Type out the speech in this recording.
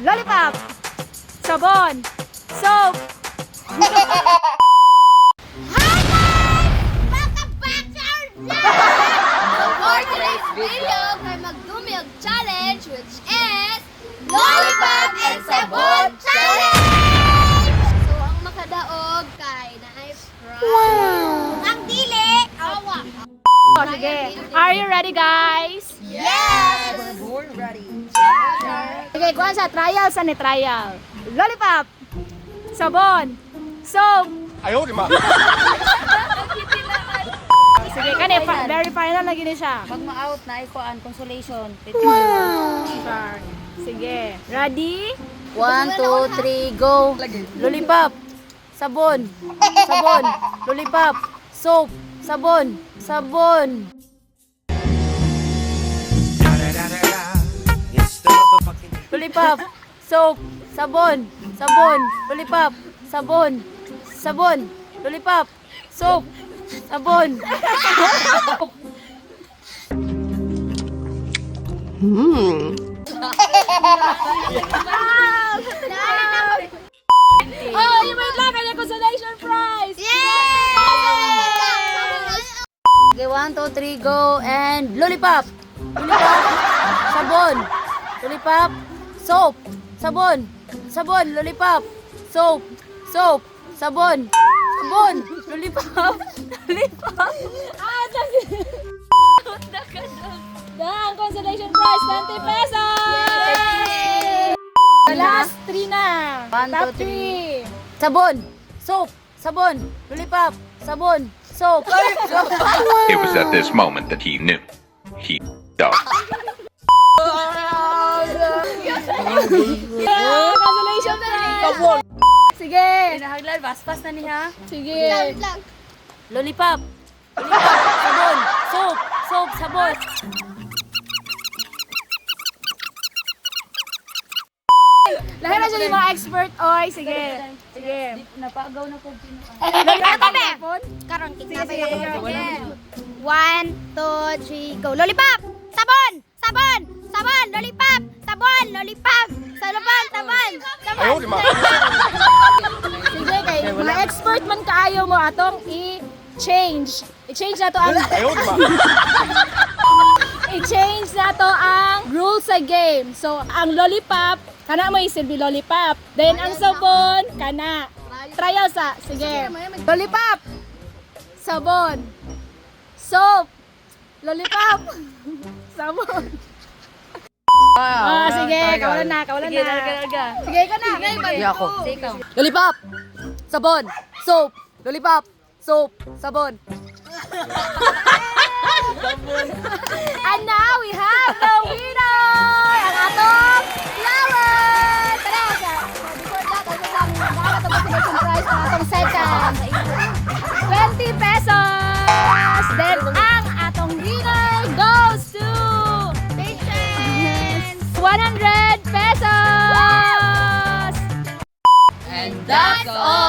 lollipop, sabon, soap. Hi guys! Welcome back to our vlog! For today's video, kay magdumiyog challenge which is Lollipop and Sabon Challenge! So, ang makadaog kay na ay Wow! Ang dili! Awa! Oh, sige. Are you ready, guys? Yes! Okay, kuha sa trial sa ni trial. Lollipop, sabon, soap. 哎呦我的妈！ Sige, kani very final lagi ni siya. Pag ma-out na ikuan consolation. Sure. Sige. Ready? 1, 2, 3, go. Lollipop. Sabon. Sabon. Lollipop. Soap. Sabon. Sabon. Lollipop. Soap. Sabon. Sabon. Lollipop. Sabon. Sabon. Lollipop. Soap. Sabon. Oh, you might like a consolation prize. Yay! Okay, 1, 2, 3, go. And lollipop. Lollipop. Sabon. Lollipop. Soap. Sabon. Sabon. Lollipop. Soap. Soap. Sabon. Sabon. Lollipop. Lollipop. Ang consolation prize, 20 pesos! The last 3 na. 1, Top 2, 3. Sabon. Soap. Sabon. Lollipop. Sabon. Soap. Soap. It was at this moment that he knew. He up. Consolation prize. Sige. Pinahaglan. Baspas na niya. Sige. Lang. Lollipop. Lollipop. Sabon. Soap. Soap. Sabon. Lahat na siya yung mga expert. Oy, sige. Sige. Napagaw na ko. Karon kita Sige, sige. 1, 2, 3, go. Lollipop! Sabon! Sabon! Sabon! Lollipop! Sabon! Lollipop! Sabon! Sabon! 哎呦我的妈！ Sige, kay mga expert man kaayo mo atong i-change. I-change na to ang 哎呦我的妈！ i-change na to ang rules sa game. So, ang lollipop, kana mo isilbi lollipop. Then, ang sabon, kana. Trial sa, sige. Lollipop, sabon, soap, lollipop, sabon. Ah, sige, kawalan na, kawalan Sige, na. larga. Sige, ka na. Sige ako. Sige ikaw. Lollipop. Sabon. Soap. Lollipop. Soap. Sabon. And now we have the winner! Ang atong flower! Tara, before that, ano lang, nakakatapos sa consolation prize ang atong second. 20 pesos! Then, ang atong winner goes to 100 pesos! And that's all.